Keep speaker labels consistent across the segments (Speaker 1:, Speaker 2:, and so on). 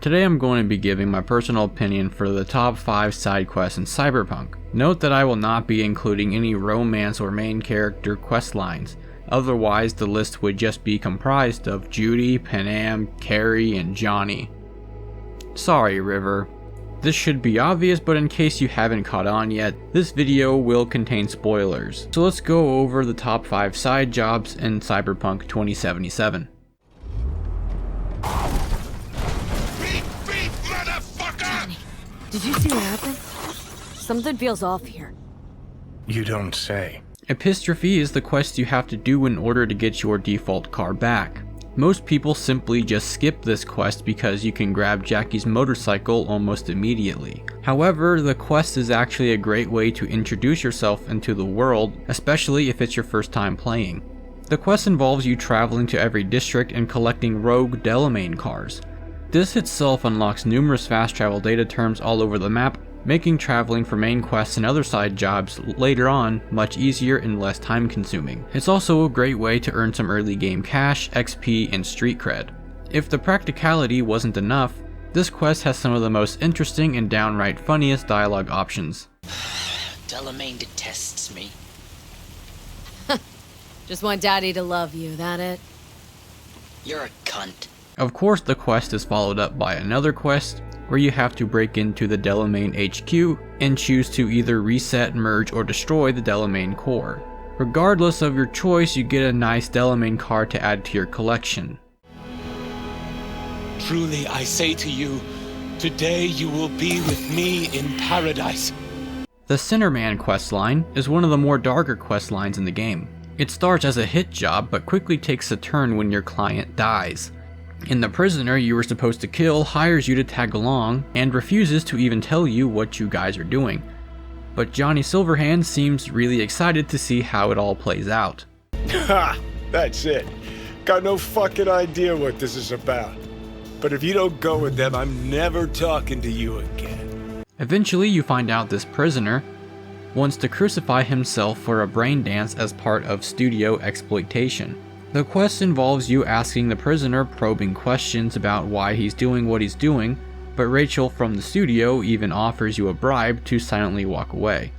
Speaker 1: Today I'm going to be giving my personal opinion for the top 5 side quests in Cyberpunk. Note that I will not be including any romance or main character quest lines, otherwise the list would just be comprised of Judy, Panam, Carrie, and Johnny. Sorry, River. This should be obvious, but in case you haven't caught on yet, this video will contain spoilers. So let's go over the top 5 side jobs in Cyberpunk 2077.
Speaker 2: Did you see what happened? Something feels off here.
Speaker 3: You don't say.
Speaker 1: Epistrophe is the quest you have to do in order to get your default car back. Most people simply just skip this quest because you can grab Jackie's motorcycle almost immediately. However, the quest is actually a great way to introduce yourself into the world, especially if it's your first time playing. The quest involves you traveling to every district and collecting rogue Delamain cars. This itself unlocks numerous fast travel data terms all over the map, making traveling for main quests and other side jobs later on much easier and less time consuming. It's also a great way to earn some early game cash, XP, and street cred. If the practicality wasn't enough, this quest has some of the most interesting and downright funniest dialogue options.
Speaker 4: Delamain detests me.
Speaker 2: Just want Daddy to love you, that it?
Speaker 4: You're a cunt.
Speaker 1: Of course, the quest is followed up by another quest, where you have to break into the Delamain HQ and choose to either reset, merge, or destroy the Delamain core. Regardless of your choice, you get a nice Delamain car to add to your collection.
Speaker 5: Truly I say to you, today you will be with me in paradise.
Speaker 1: The Sinnerman questline is one of the more darker questlines in the game. It starts as a hit job, but quickly takes a turn when your client dies. And the prisoner you were supposed to kill hires you to tag along and refuses to even tell you what you guys are doing. But Johnny Silverhand seems really excited to see how it all plays out.
Speaker 3: Ha! That's it. Got no fucking idea what this is about. But if you don't go with them, I'm never talking to you again.
Speaker 1: Eventually you find out this prisoner wants to crucify himself for a brain dance as part of studio exploitation. The quest involves you asking the prisoner probing questions about why he's doing what he's doing, but Rachel from the studio even offers you a bribe to silently walk away.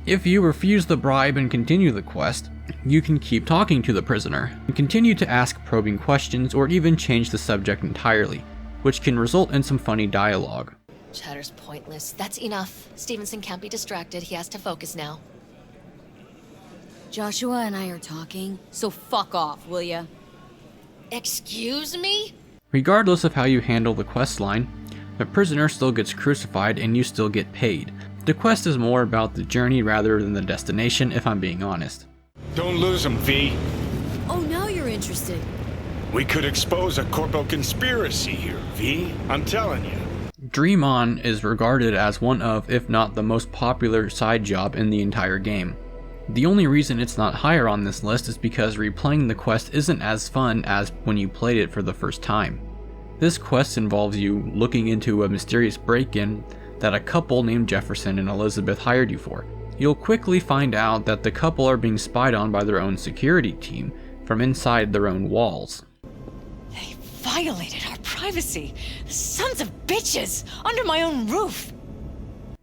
Speaker 1: If you refuse the bribe and continue the quest, you can keep talking to the prisoner, and continue to ask probing questions or even change the subject entirely, which can result in some funny dialogue.
Speaker 6: Chatter's pointless. That's enough. Stevenson can't be distracted. He has to focus now.
Speaker 2: Joshua and I are talking, so fuck off, will ya?
Speaker 6: Excuse me?
Speaker 1: Regardless of how you handle the quest line, the prisoner still gets crucified and you still get paid. The quest is more about the journey rather than the destination, if I'm being honest.
Speaker 3: Don't lose them, V.
Speaker 2: Oh, now you're interested.
Speaker 3: We could expose a corpo conspiracy here, V. I'm telling you.
Speaker 1: Dream On is regarded as one of, if not the most popular side job in the entire game. The only reason it's not higher on this list is because replaying the quest isn't as fun as when you played it for the first time. This quest involves you looking into a mysterious break-in that a couple named Jefferson and Elizabeth hired you for. You'll quickly find out that the couple are being spied on by their own security team from inside their own walls.
Speaker 6: They violated our privacy. The sons of bitches! Under my own roof!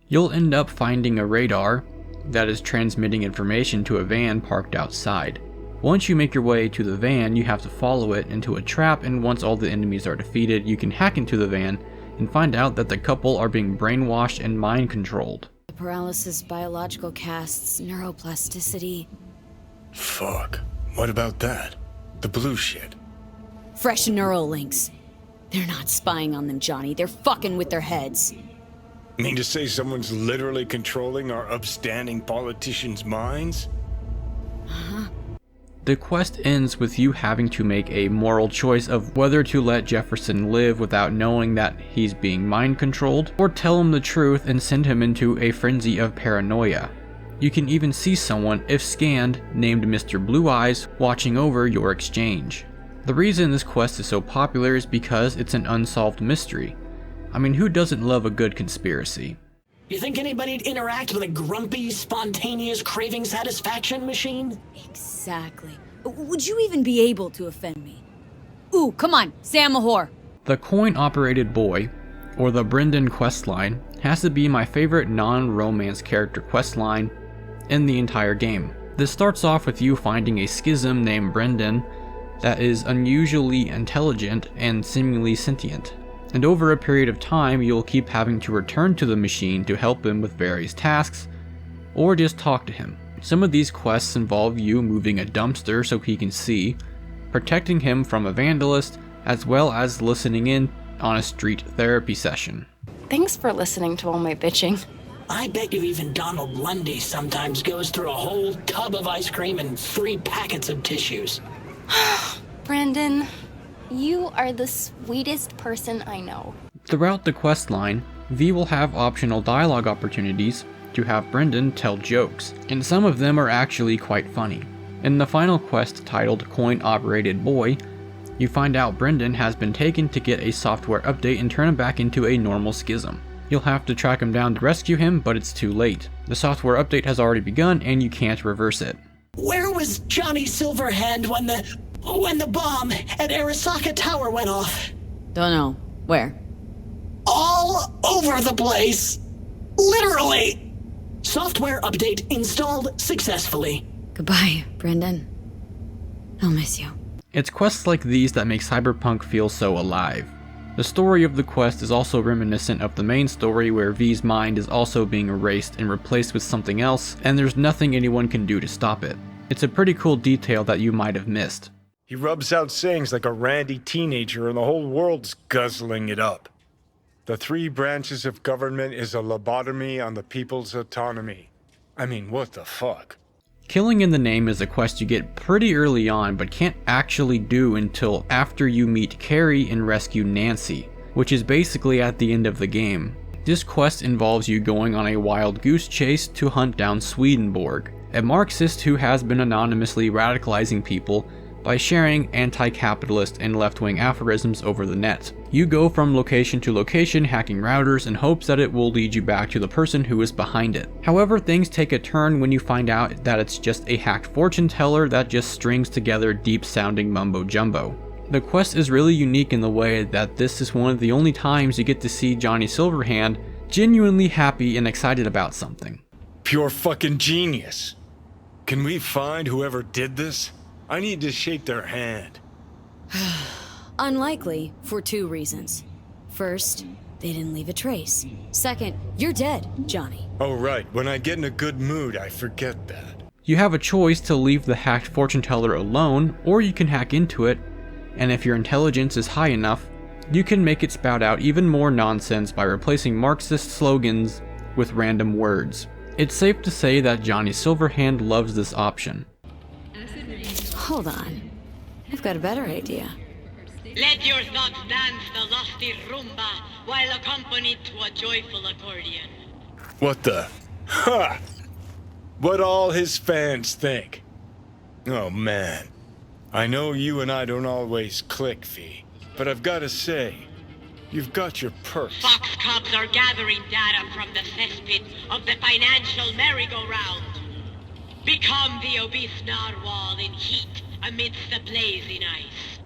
Speaker 1: You'll end up finding a radar that is transmitting information to a van parked outside. Once you make your way to the van, you have to follow it into a trap, and once all the enemies are defeated, you can hack into the van and find out that the couple are being brainwashed and mind controlled.
Speaker 2: The paralysis biological casts neuroplasticity.
Speaker 3: Fuck. What about that? The blue shit.
Speaker 2: Fresh neural links. They're not spying on them, Johnny. They're fucking with their heads.
Speaker 3: Mean to say someone's literally controlling our upstanding politicians' minds?
Speaker 2: Uh-huh.
Speaker 1: The quest ends with you having to make a moral choice of whether to let Jefferson live without knowing that he's being mind controlled, or tell him the truth and send him into a frenzy of paranoia. You can even see someone, if scanned, named Mr. Blue Eyes watching over your exchange. The reason this quest is so popular is because it's an unsolved mystery. I mean, who doesn't love a good conspiracy?
Speaker 4: You think anybody'd interact with a grumpy, spontaneous craving satisfaction machine?
Speaker 2: Exactly. Would you even be able to offend me? Ooh, come on, Sam a whore.
Speaker 1: The coin-operated boy or the Brendan questline, has to be my favorite non-romance character questline in the entire game. This starts off with you finding a schism named Brendan that is unusually intelligent and seemingly sentient. And over a period of time, you'll keep having to return to the machine to help him with various tasks, or just talk to him. Some of these quests involve you moving a dumpster so he can see, protecting him from a vandalist, as well as listening in on a street therapy session.
Speaker 7: Thanks for listening to all my bitching.
Speaker 4: I bet you even Donald Lundy sometimes goes through a whole tub of ice cream and 3 packets of tissues.
Speaker 7: Brandon, you are the sweetest person I know.
Speaker 1: Throughout the questline, V will have optional dialogue opportunities to have Brendan tell jokes, and some of them are actually quite funny. In the final quest titled Coin Operated Boy, you find out Brendan has been taken to get a software update and turn him back into a normal schism. You'll have to track him down to rescue him, but it's too late. The software update has already begun and you can't reverse it.
Speaker 4: Where was Johnny Silverhand when the bomb at Arasaka Tower went off?
Speaker 2: Don't know. Where?
Speaker 4: All over the place. Literally. Software update installed successfully.
Speaker 2: Goodbye, Brendan. I'll miss you.
Speaker 1: It's quests like these that make Cyberpunk feel so alive. The story of the quest is also reminiscent of the main story, where V's mind is also being erased and replaced with something else, and there's nothing anyone can do to stop it. It's a pretty cool detail that you might have missed.
Speaker 3: He rubs out sayings like a randy teenager and the whole world's guzzling it up. The 3 branches of government is a lobotomy on the people's autonomy. I mean, what the fuck?
Speaker 1: Killing in the Name is a quest you get pretty early on, but can't actually do until after you meet Carrie and rescue Nancy, which is basically at the end of the game. This quest involves you going on a wild goose chase to hunt down Swedenborg, a Marxist who has been anonymously radicalizing people by sharing anti-capitalist and left-wing aphorisms over the net. You go from location to location hacking routers in hopes that it will lead you back to the person who is behind it. However, things take a turn when you find out that it's just a hacked fortune teller that just strings together deep-sounding mumbo-jumbo. The quest is really unique in the way that this is one of the only times you get to see Johnny Silverhand genuinely happy and excited about something.
Speaker 3: Pure fucking genius. Can we find whoever did this? I need to shake their hand.
Speaker 2: Unlikely, for 2 reasons. First, they didn't leave a trace. Second, you're dead, Johnny.
Speaker 3: Oh right, when I get in a good mood, I forget that.
Speaker 1: You have a choice to leave the hacked fortune teller alone, or you can hack into it, and if your intelligence is high enough, you can make it spout out even more nonsense by replacing Marxist slogans with random words. It's safe to say that Johnny Silverhand loves this option.
Speaker 2: Hold on. I've got a better idea.
Speaker 8: Let your thoughts dance the lusty rumba while accompanied to a joyful accordion.
Speaker 3: What the? Ha! What all his fans think. Oh man. I know you and I don't always click, V, but I've got to say, you've got your perks.
Speaker 8: Fox cubs are gathering data from the cesspit of the financial merry-go-round. Become the obese narwhal in heat amidst the blazing ice.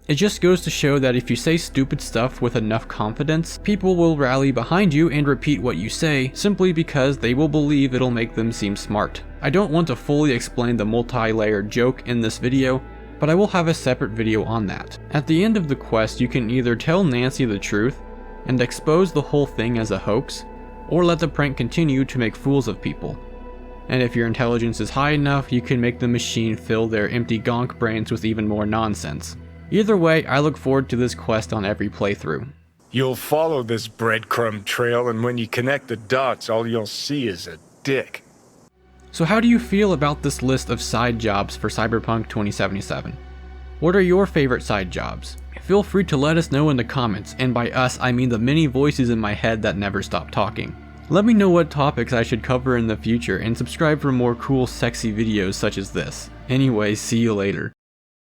Speaker 1: It just goes to show that if you say stupid stuff with enough confidence, people will rally behind you and repeat what you say simply because they will believe it'll make them seem smart. I don't want to fully explain the multi-layered joke in this video, but I will have a separate video on that. At the end of the quest, you can either tell Nancy the truth and expose the whole thing as a hoax, or let the prank continue to make fools of people. And if your intelligence is high enough, you can make the machine fill their empty gonk brains with even more nonsense. Either way, I look forward to this quest on every playthrough.
Speaker 3: You'll follow this breadcrumb trail, and when you connect the dots, all you'll see is a dick.
Speaker 1: So how do you feel about this list of side jobs for Cyberpunk 2077? What are your favorite side jobs? Feel free to let us know in the comments, and by us I mean the many voices in my head that never stop talking. Let me know what topics I should cover in the future, and subscribe for more cool sexy videos such as this. Anyways, see you later.